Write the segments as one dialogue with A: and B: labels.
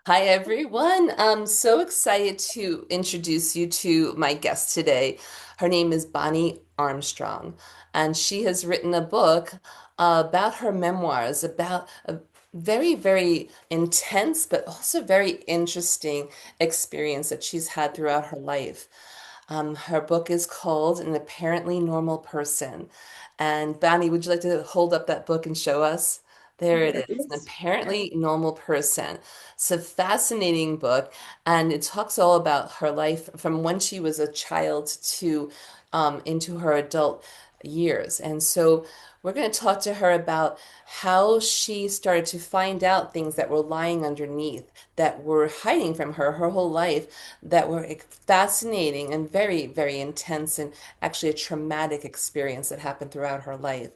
A: Hi, everyone. I'm so excited to introduce you to my guest today. Her name is Bonnie Armstrong, and she has written a book about her memoirs, about a very, very intense, but also very interesting experience that she's had throughout her life. Her book is called An Apparently Normal Person. And Bonnie, would you like to hold up that book and show us? There it
B: There
A: is, An
B: is.
A: Apparently Normal Person. It's a fascinating book, and it talks all about her life from when she was a child to into her adult years. And so we're going to talk to her about how she started to find out things that were lying underneath, that were hiding from her whole life, that were fascinating and very, very intense, and actually a traumatic experience that happened throughout her life.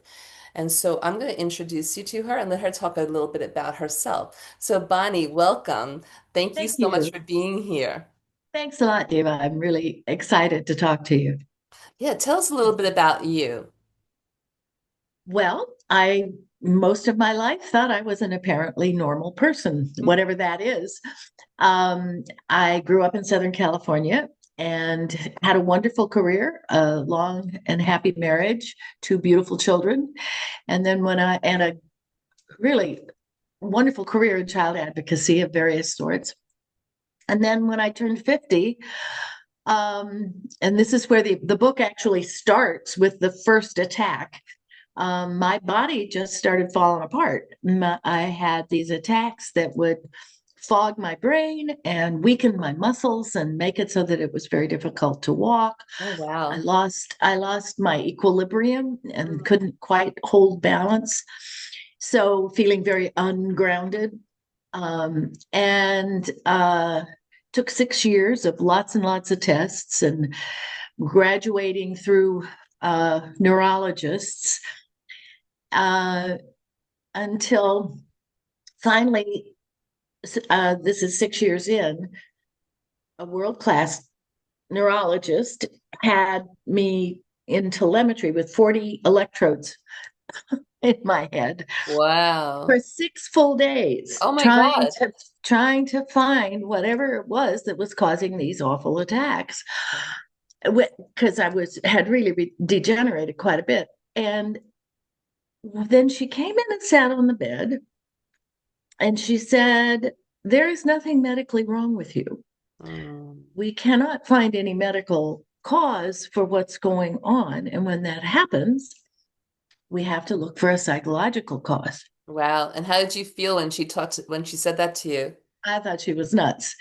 A: And so I'm going to introduce you to her and let her talk a little bit about herself. So, Bonnie, welcome. Thank you
B: Thank
A: so much
B: you.
A: for being here.
B: Thanks a lot, Diva. I'm really excited to talk to you.
A: Yeah, tell us a little bit about you.
B: Well, I most of my life thought I was an apparently normal person, whatever that is. I grew up in Southern California and had a wonderful career, a long and happy marriage, two beautiful children, and then and a really wonderful career in child advocacy of various sorts. And then when I turned 50, and this is where the book actually starts with the first attack. My body just started falling apart. I had these attacks that would fog my brain and weaken my muscles and make it so that it was very difficult to walk.
A: Oh,
B: I
A: wow.
B: lost I lost my equilibrium and
A: Mm.
B: couldn't quite hold balance. So feeling very ungrounded. And took 6 years of lots and lots of tests and graduating through neurologists uh, until finally, this is 6 years in, a world class neurologist had me in telemetry with 40 electrodes in my head for
A: Wow.
B: 6 full days,
A: Oh my
B: trying
A: God.
B: to find whatever it was that was causing these awful attacks. Because I was had really degenerated quite a bit. And then she came in and sat on the bed and she said, "There is nothing medically wrong with you.
A: Mm.
B: We cannot find any medical cause for what's going on. And when that happens, we have to look for a psychological cause."
A: Wow. And how did you feel when when she said that to you?
B: I thought she was nuts.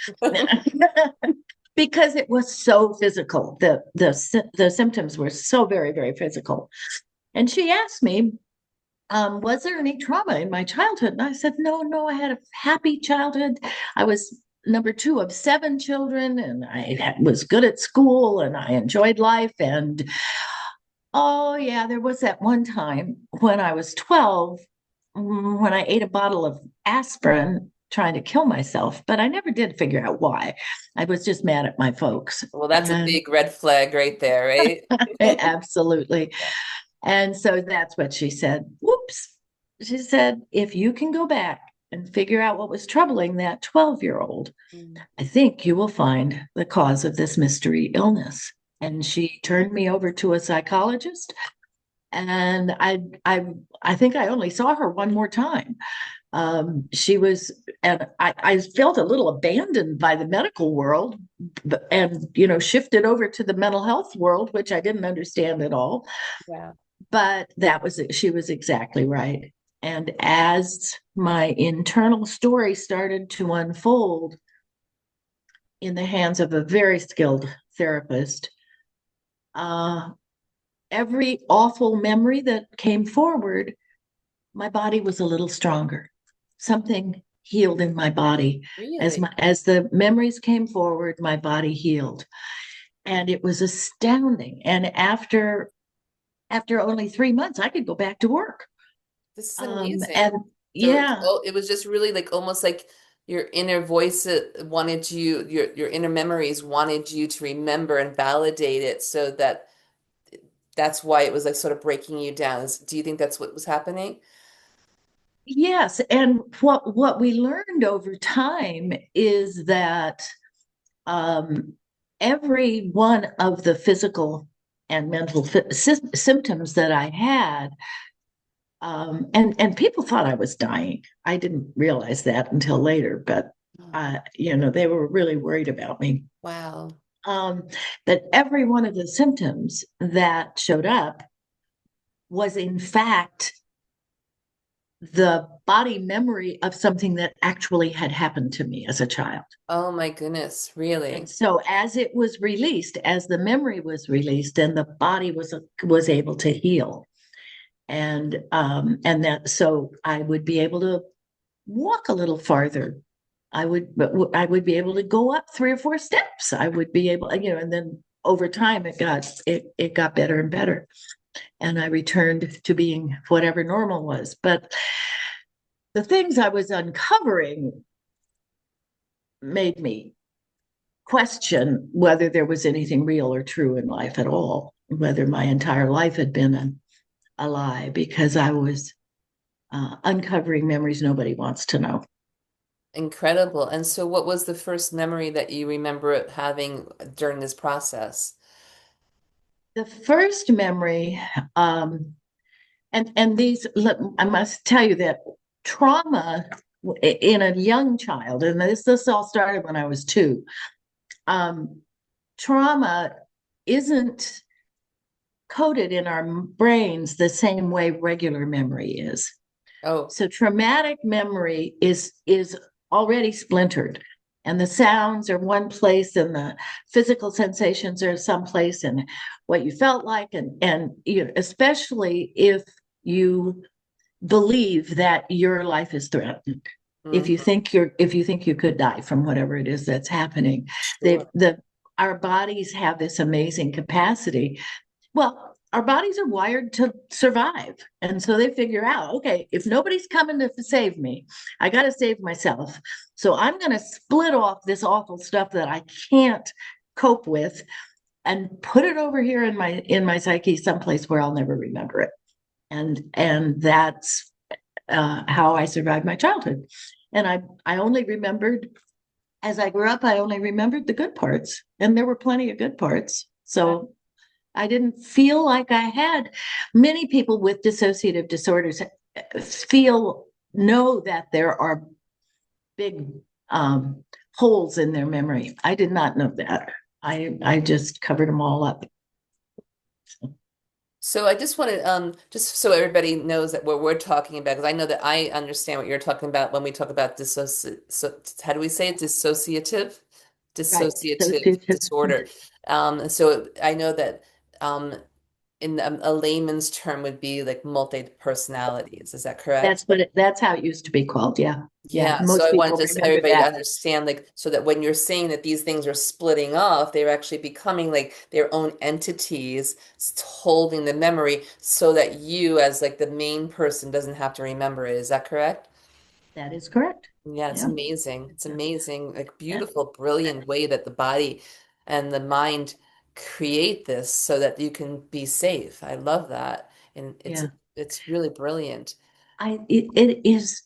B: Because it was so physical. The symptoms were so very, very physical. And she asked me, was there any trauma in my childhood? And I said, no, no, I had a happy childhood. I was number two of seven children, and I was good at school, and I enjoyed life. And oh, yeah, there was that one time when I was 12, when I ate a bottle of aspirin trying to kill myself, but I never did figure out why. I was just mad at my folks.
A: Well, that's a
B: And
A: big red flag right there, right?
B: absolutely. And so that's what she said. Whoops. She said, if you can go back and figure out what was troubling that 12-year-old,
A: Mm.
B: I think you will find the cause of this mystery illness. And she turned me over to a psychologist. And I think I only saw her one more time. She was, and I felt a little abandoned by the medical world, and shifted over to the mental health world, which I didn't understand at all.
A: Yeah.
B: But that was it. She was exactly right. And as my internal story started to unfold in the hands of a very skilled therapist, uh, every awful memory that came forward, my body was a little stronger. Something healed in my body.
A: Really?
B: As the memories came forward, my body healed. And it was astounding. And after only 3 months, I could go back to work.
A: This is
B: And
A: amazing. So
B: yeah,
A: it was just really like almost like your inner voice wanted you, your inner memories wanted you to remember and validate it so that that's why it was like sort of breaking you down. Do you think that's what was happening?
B: Yes, and what we learned over time is that um, every one of the physical and mental symptoms that I had, and people thought I was dying. I didn't realize that until later, but
A: Oh,
B: they were really worried about me.
A: wow.
B: Um, that every one of the symptoms that showed up was in fact the body memory of something that actually had happened to me as a child.
A: Oh my goodness,
B: And
A: really?
B: so as it was released, as the memory was released, then the body was able to heal. And that so I would be able to walk a little farther. I would be able to go up 3 or 4 steps. I would be able, and then over time it got better and better. And I returned to being whatever normal was. But the things I was uncovering made me question whether there was anything real or true in life at all, whether my entire life had been a lie, because I was uncovering memories nobody wants to know.
A: Incredible. And so what was the first memory that you remember it having during this process?
B: The first memory, and these, I must tell you that trauma in a young child, and this all started when I was 2. Um, Trauma isn't coded in our brains the same way regular memory is.
A: Oh,
B: So traumatic memory is already splintered, and the sounds are one place, and the physical sensations are someplace, and what you felt like, and especially if you believe that your life is threatened.
A: mhm,
B: If you think you could die from whatever it is that's happening, they
A: sure.
B: the our bodies have this amazing capacity. Well, our bodies are wired to survive. And so they figure out, okay, if nobody's coming to save me, I got to save myself. So I'm going to split off this awful stuff that I can't cope with and put it over here in my psyche someplace where I'll never remember it. And that's how I survived my childhood. And I only remembered as I grew up, I only remembered the good parts, and there were plenty of good parts. So I didn't feel like I had. Many people with dissociative disorders know that there are big holes in their memory. I did not know that. I just covered them all up.
A: So I just wanted, just so everybody knows that what we're talking about, because I know that I understand what you're talking about when we talk about how do we say it?
B: Right.
A: Dissociative disorder. And so I know that um, in a layman's term would be like multi-personalities. Is that correct?
B: That's how it used to be called. Yeah. Yeah.
A: Yeah, so
B: Most
A: I wanted
B: people
A: just
B: remember
A: everybody to
B: that.
A: understand, like, so that when you're saying that these things are splitting off, they're actually becoming like their own entities holding the memory so that you, as like the main person, doesn't have to remember it. Is that correct?
B: That is correct.
A: Yeah, it's
B: Yeah.
A: amazing. It's amazing, like
B: Yeah.
A: beautiful, brilliant way that the body and the mind create this so that you can be safe. I love that. And
B: Yeah.
A: it's really brilliant.
B: It is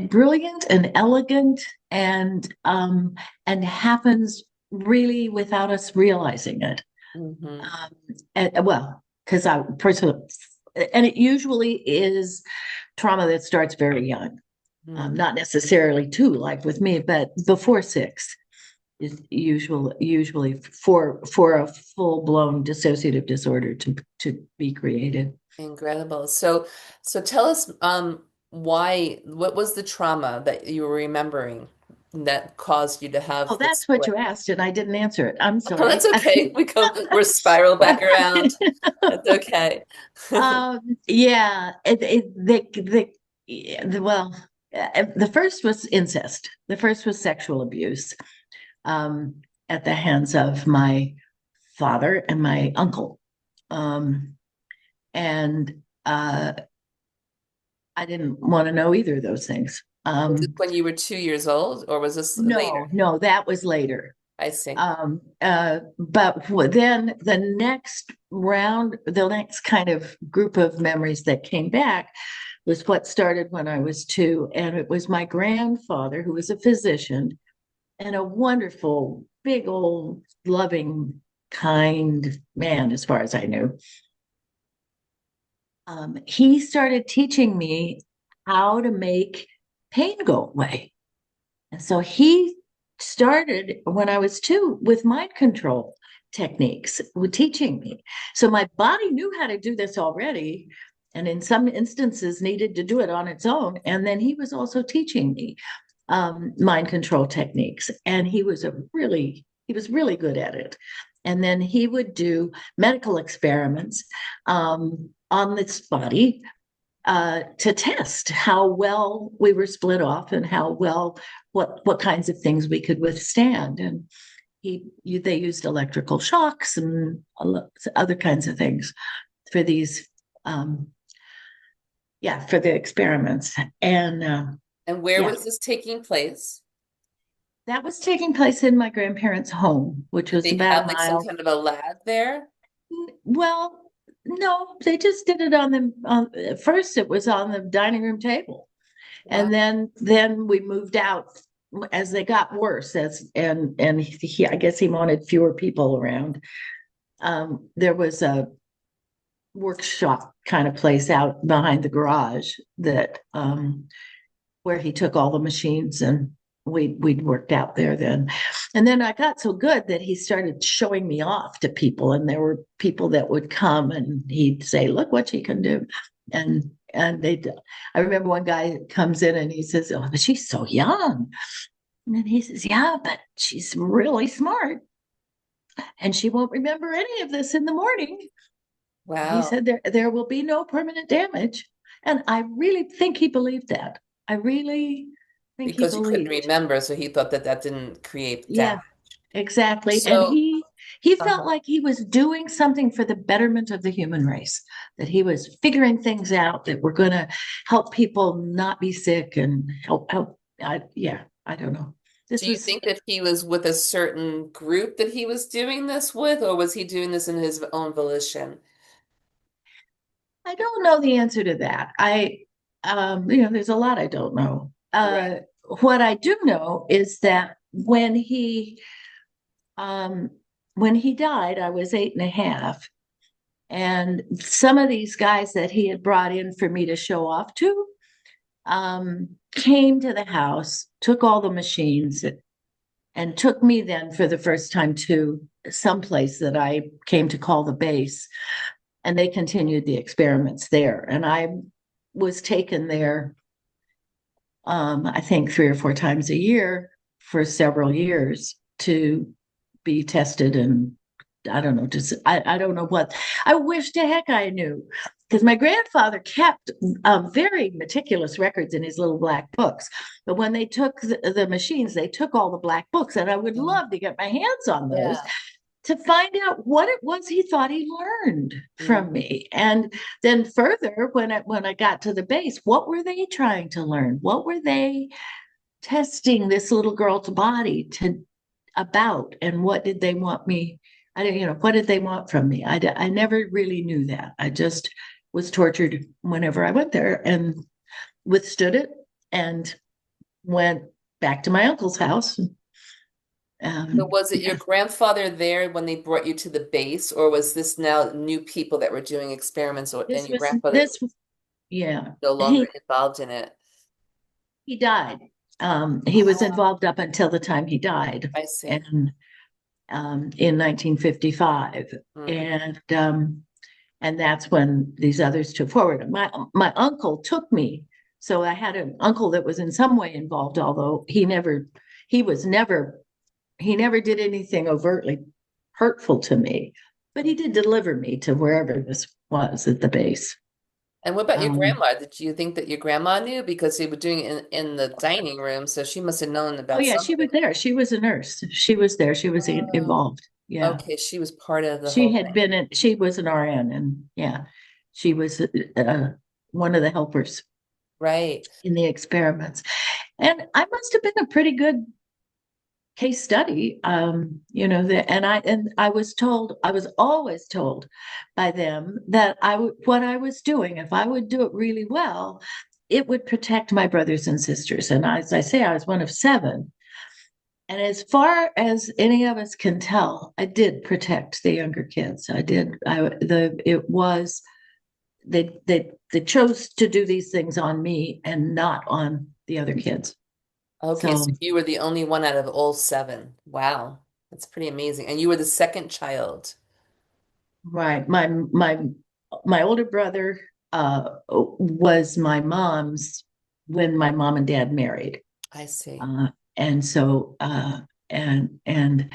B: brilliant and elegant, and happens really without us realizing it.
A: Hmm.
B: Well, because I personally, and it usually is trauma that starts very young, not necessarily 2 like with me, but before 6 is usually for a full blown dissociative disorder to be created.
A: Incredible. So tell us, what was the trauma that you were remembering that caused you to
B: Oh,
A: have this
B: that's what
A: split?
B: you asked, and I didn't answer it. I'm
A: Oh,
B: sorry.
A: that's okay. We're spiral back around. That's okay.
B: Yeah, well, the first was incest. The first was sexual abuse, um, at the hands of my father and my uncle. Um, and I didn't want to know either of those things.
A: Was this when you were 2 years old, or was this later?
B: No, no, that was later.
A: I see.
B: But then the next kind of group of memories that came back was what started when I was 2. And it was my grandfather, who was a physician and a wonderful, big old, loving, kind man, as far as I knew. He started teaching me how to make pain go away. And so he started when I was 2 with mind control techniques, with teaching me. So my body knew how to do this already, and in some instances needed to do it on its own. And then he was also teaching me mind control techniques, and he was really good at it. And then he would do medical experiments on this body to test how well we were split off and how well what kinds of things we could withstand. And they used electrical shocks and other kinds of things for these um, for the experiments. And
A: And where
B: yeah,
A: was this taking place?
B: that was taking place in my grandparents' home, which
A: Did
B: was
A: they
B: about a
A: have like some
B: mile.
A: kind of a lab there?
B: Well, no, they just did it on the first it was on the dining room table.
A: Wow.
B: And then we moved out as they got worse, and I guess he wanted fewer people around. There was a workshop kind of place out behind the garage that where he took all the machines, and we'd worked out there then. And then I got so good that he started showing me off to people, and there were people that would come and he'd say, look what she can do. And they I remember one guy comes in and he says, oh, but she's so young. And then he says, yeah, but she's really smart and she won't remember any of this in the morning. He
A: Wow.
B: said there will be no permanent damage. And I really think he believed that. I really think he
A: Because you couldn't
B: believed.
A: remember, so he thought that that didn't create
B: Yeah,
A: damage.
B: exactly. And
A: So,
B: he felt
A: uh-huh.
B: like he was doing something for the betterment of the human race, that he was figuring things out that were going to help people not be sick and help. I don't know.
A: Do
B: This
A: you
B: was
A: think that he was with a certain group that he was doing this with, or was he doing this in his own volition?
B: I don't know the answer to that. There's a lot I don't know.
A: Right.
B: What I do know is that um, when he died, I was 8.5. And some of these guys that he had brought in for me to show off to came to the house, took all the machines, and took me then for the first time to someplace that I came to call the base. And they continued the experiments there. And I was taken there, I think 3 or 4 times a year for several years to be tested. And I don't know, I don't know what. I wish to heck I knew, because my grandfather kept very meticulous records in his little black books. But when they took the machines, they took all the black books, and I would
A: Mhm.
B: love to get my hands on those
A: Yeah.
B: to find out what it was he thought he learned
A: Mm.
B: from me. And then further, when I got to the base, what were they trying to learn? What were they testing this little girl's body to about, and what did they want me? I didn't, what did they want from me? I never really knew that. I just was tortured whenever I went there and withstood it and went back to my uncle's house.
A: So was it your
B: Yeah,
A: grandfather there when they brought you to the base, or was this now new people that were doing experiments, and
B: this
A: your
B: was
A: grandfather
B: this yeah.
A: no longer involved in it?
B: He died. He was
A: Oh,
B: involved up until the time he died,
A: I see.
B: and in 1955,
A: Mm.
B: and that's when these others took forward. My uncle took me, so I had an uncle that was in some way involved, although he was never he never did anything overtly hurtful to me, but he did deliver me to wherever this was at the base.
A: And what about your
B: Um,
A: grandma? Did you think that your grandma knew because they were doing it in the dining room, so she must have known
B: oh
A: about
B: yeah,
A: some
B: she
A: of
B: was
A: it.
B: there. She was a nurse. She was there. She was
A: Oh,
B: involved. Yeah.
A: okay. She was part of the
B: She
A: whole
B: had
A: thing.
B: been in, she was an RN, and yeah, she was one of the helpers
A: Right.
B: in the experiments. And I must have been a pretty good case study. And I was told, I was always told by them that what I was doing, if I would do it really well, it would protect my brothers and sisters. And as I say, I was one of seven. And as far as any of us can tell, I did protect the younger kids. I did. It was they chose to do these things on me and not on the other kids.
A: Okay, so
B: So
A: you were the only one out of all seven. Wow, that's pretty amazing. And you were the second child.
B: right, my older brother was my mom's when my mom and dad married,
A: I see.
B: uh, and so and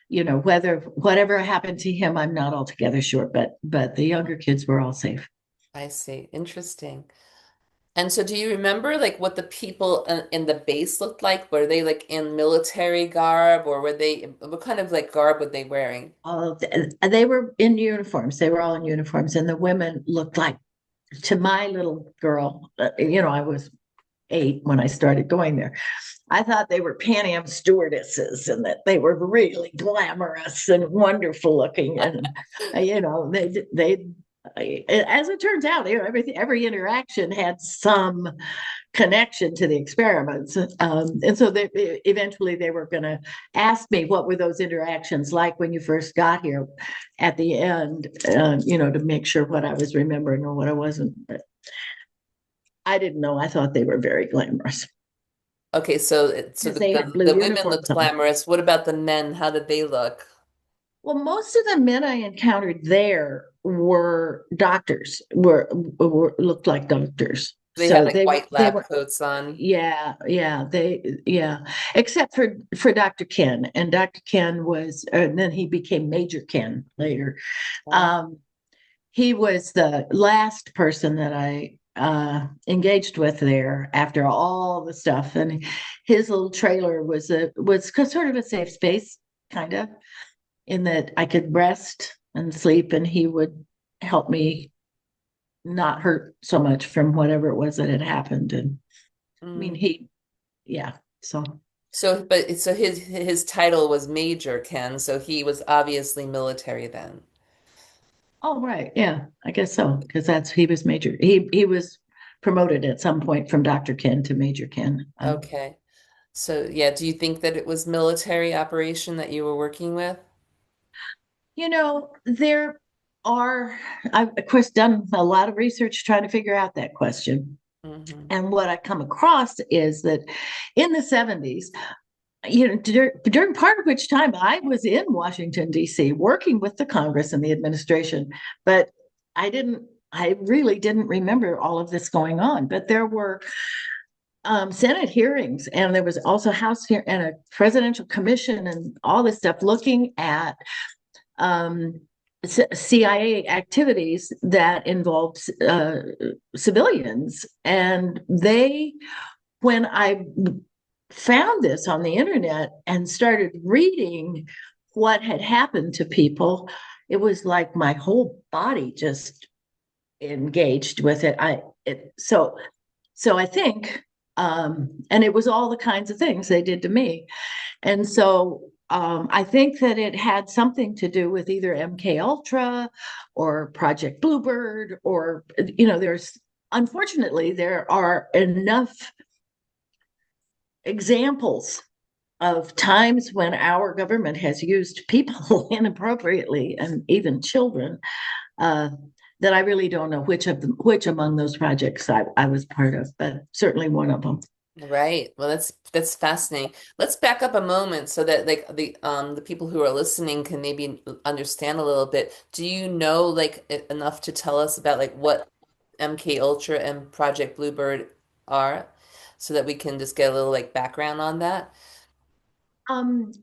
B: whatever happened to him, I'm not altogether sure, but the younger kids were all safe.
A: I see. Interesting. And so do you remember like what the people in the base looked like? Were they like in military garb or were they, what kind of like garb were they wearing?
B: They were in uniforms. They were all in uniforms, and the women looked like, to my little girl, I was 8 when I started going there. I thought they were Pan Am stewardesses and that they were really glamorous and wonderful looking. And, they, as it turns out, every interaction had some connection to the experiments. And so eventually they were going to ask me what were those interactions like when you first got here at the end, to make sure what I was remembering or what I wasn't. But I didn't know. I thought they were very glamorous
A: Okay, so
B: because they had blue
A: the women looked
B: uniforms on.
A: glamorous. What about the men? How did they look?
B: Well, most of the men I encountered there were doctors, were looked like doctors.
A: They had
B: So
A: like white
B: they
A: lab
B: were
A: coats on.
B: yeah, except for Dr. Ken, and Dr. Ken was, and then he became Major Ken later.
A: Wow.
B: Um, he was the last person that I engaged with there after all the stuff, and his little trailer was sort of a safe space, kind of, in that I could rest and sleep, and he would help me not hurt so much from whatever it was that had happened. And I mean,
A: Mm.
B: yeah. So,
A: So his title was Major Ken, so he was obviously military then.
B: oh right, yeah, I guess so, because he was major. He was promoted at some point from Dr. Ken to Major Ken.
A: Okay. So yeah, do you think that it was military operation that you were working with?
B: There are, I've of course done a lot of research trying to figure out that question.
A: Hmm.
B: And what I come across is that in the 70s, during part of which time I was in Washington, D.C., working with the Congress and the administration, but I really didn't remember all of this going on. But there were Senate hearings, and there was also House here and a presidential commission and all this stuff looking at um, CIA activities that involved civilians. And when I found this on the internet and started reading what had happened to people, it was like my whole body just engaged with it. So I think, and it was all the kinds of things they did to me. And so I think that it had something to do with either MK Ultra or Project Bluebird, or there's unfortunately there are enough examples of times when our government has used people inappropriately and even children, uh, that I really don't know which among those projects I was part of, but certainly one of them.
A: Right. Well, that's fascinating. Let's back up a moment so that like the people who are listening can maybe understand a little bit. Do you know like enough to tell us about like what MK Ultra and Project Bluebird are so that we can just get a little like background on that?
B: Um,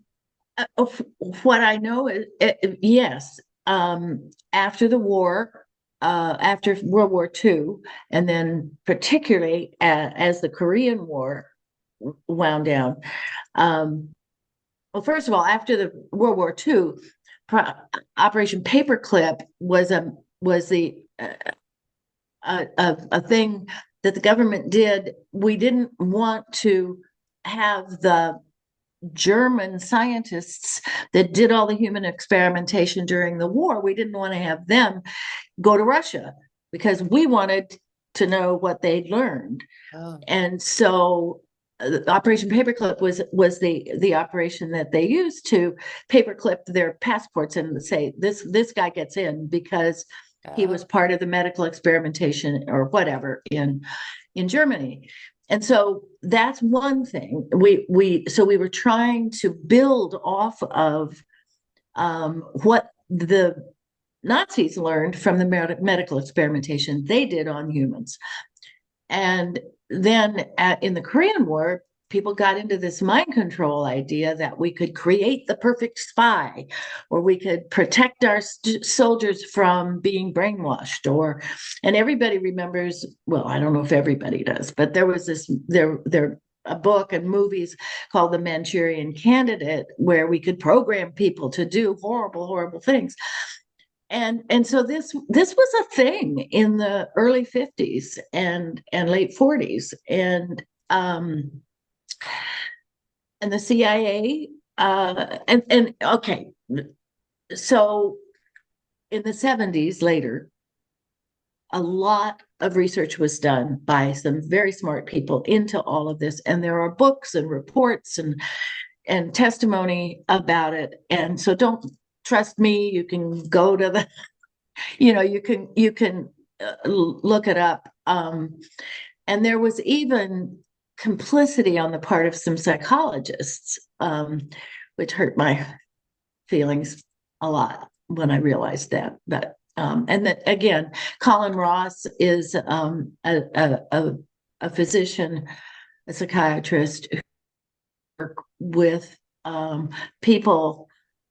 B: what I know is, yes, after the war, after World War II, and then particularly as the Korean War wound down. Um, well, first of all, after the World War II, Pro Operation Paperclip was the a thing that the government did. We didn't want to have the German scientists that did all the human experimentation during the war. We didn't want to have them go to Russia because we wanted to know what they'd learned.
A: Oh,
B: And so Operation Paperclip was the operation that they used to paperclip their passports and say this guy gets in because he was
A: oh,
B: part of the medical experimentation or whatever in Germany. And so that's one thing. We were trying to build off of what the Nazis learned from the medical experimentation they did on humans. And then in the Korean War, people got into this mind control idea that we could create the perfect spy, or we could protect our soldiers from being brainwashed. And everybody remembers, well, I don't know if everybody does, but there was there a book and movies called The Manchurian Candidate, where we could program people to do horrible things. And so this was a thing in the early 50s and late 40s. And the CIA and okay, so in the 70s later, a lot of research was done by some very smart people into all of this, and there are books and reports and testimony about it. And so don't trust me, you can go to the you can look it up. And there was even complicity on the part of some psychologists, which hurt my feelings a lot when I realized that. And that again, Colin Ross is a physician, a psychiatrist who work with people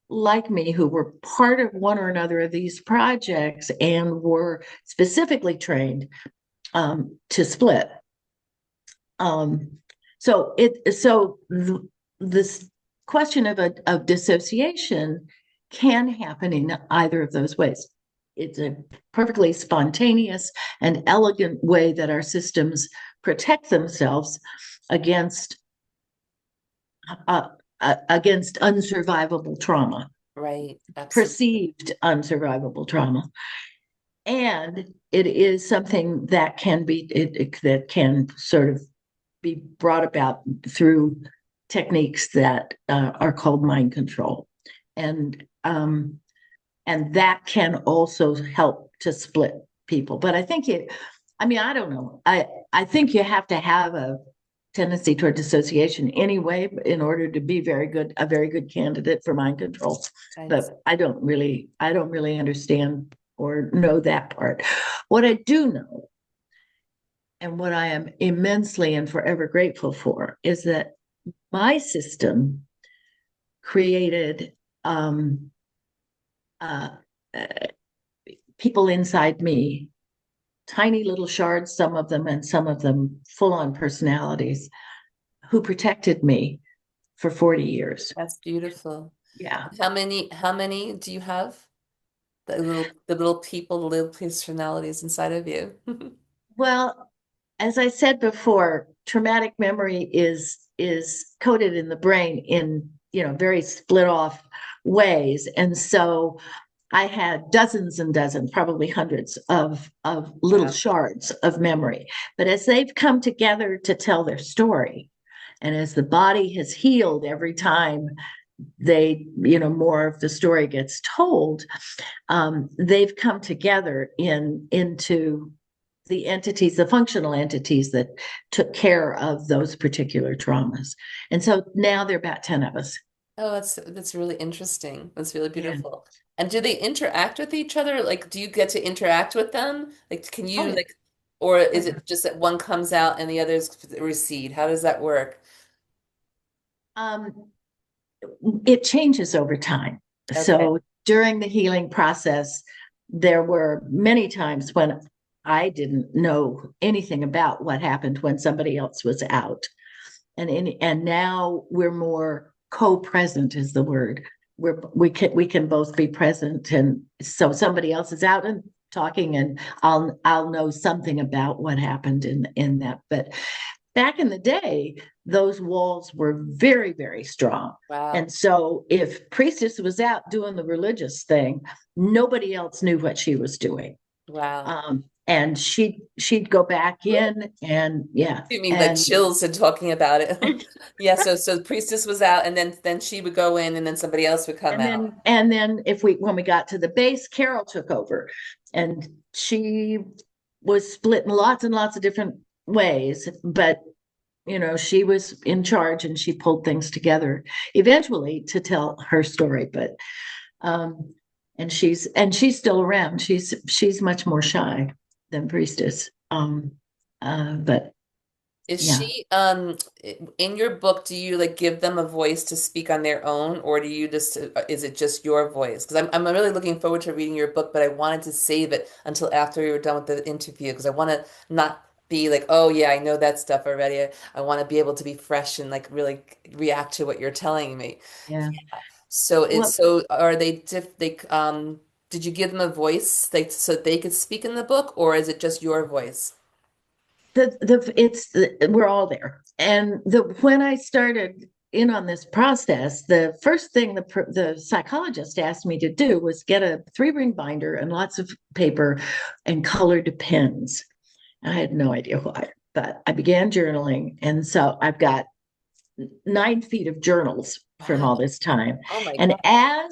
B: like me who were part of one or another of these projects and were specifically trained to split. Um, this question of dissociation can happen in either of those ways. It's a perfectly spontaneous and elegant way that our systems protect themselves against uh, against unsurvivable trauma,
A: right. Absolutely.
B: perceived unsurvivable trauma. And it is something that that can sort of be brought about through techniques that are called mind control, and um, and that can also help to split people. But I think I mean, I don't know. I think you have to have a tendency toward dissociation anyway in order to be a very good candidate for mind control.
A: I
B: But I don't really understand or know that part. What I do know, and what I am immensely and forever grateful for, is that my system created uh, uh, people inside me, tiny little shards, some of them, and some of them full on personalities, who protected me for 40 years.
A: That's beautiful.
B: Yeah.
A: How many do you have? The little people, the little personalities inside of you.
B: Well, as I said before, traumatic memory is coded in the brain in very split off ways. And so I had dozens and dozens, probably hundreds of little
A: Wow.
B: shards of memory. But as they've come together to tell their story, and as the body has healed every time more of the story gets told, they've come together into the functional entities that took care of those particular traumas. And so now there are about 10 of us.
A: Oh, that's really interesting. That's really
B: Yeah.
A: beautiful. And do they interact with each other? Like, do you get to interact with them? Like, can
B: Oh
A: you
B: yeah.
A: like, or
B: Oh
A: is
B: yeah.
A: it just that one comes out and the others recede? How does that work?
B: Um, it changes over time.
A: Okay.
B: So during the healing process, there were many times when I didn't know anything about what happened when somebody else was out. And now we're more co-present is the word. We can both be present, and so somebody else is out and talking, and I'll know something about what happened in that. But back in the day, those walls were very, very strong.
A: Wow.
B: And so if Priestess was out doing the religious thing, nobody else knew what she was doing.
A: Wow.
B: And she'd go back in and yeah,
A: You mean like
B: and
A: chills and talking about it? Yeah, so the priestess was out and then she would go in and then somebody else would come out.
B: and then if we when we got to the base, Carol took over, and she was split in lots and lots of different ways, but she was in charge and she pulled things together eventually to tell her story. But um and she's still around. She's much more shy than Priestess. But
A: Is
B: yeah,
A: she in your book, do you like give them a voice to speak on their own or do you just is it just your voice? Because I'm really looking forward to reading your book, but I wanted to save it until after we were done with the interview because I want to not be like, oh yeah, I know that stuff already. I want to be able to be fresh and like really react to what you're telling me.
B: yeah.
A: So it's
B: Well,
A: so are they did you give them a voice like so they could speak in the book or is it just your voice?
B: we're all there. And the when I started in on this process, the first thing the psychologist asked me to do was get a 3-ring binder and lots of paper and colored pens. I had no idea why, but I began journaling, and so I've got 9 feet of journals from
A: Wow.
B: all this time.
A: Oh my
B: And
A: God.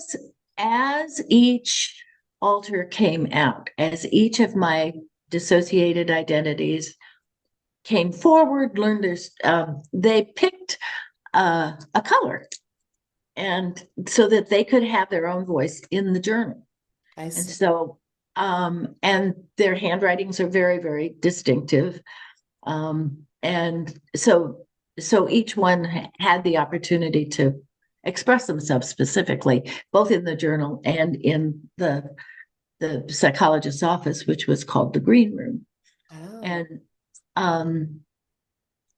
B: as each alter came out, as each of my dissociated identities came forward, learned this, they picked a color, and so that they could have their own voice in the journal.
A: I
B: And
A: see.
B: so, and their handwritings are very, very distinctive. And so each one had the opportunity to express themselves specifically, both in the journal and in the psychologist's office, which was called the green room.
A: Oh.
B: And um,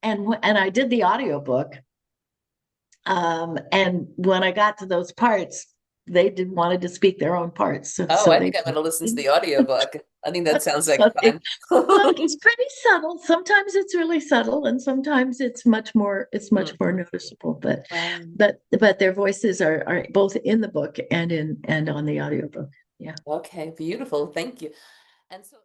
B: and I did the audiobook. And when I got to those parts, they did wanted to speak their own parts. So,
A: Oh,
B: so
A: I
B: they
A: think I'm going to listen to the audiobook. I think that sounds like
B: so
A: fun.
B: well, it's pretty subtle. Sometimes it's really subtle, and sometimes it's much
A: Hmm.
B: more noticeable. But
A: Um,
B: but their voices are both in the book and on the audiobook. Yeah.
A: okay, beautiful. Thank you. And so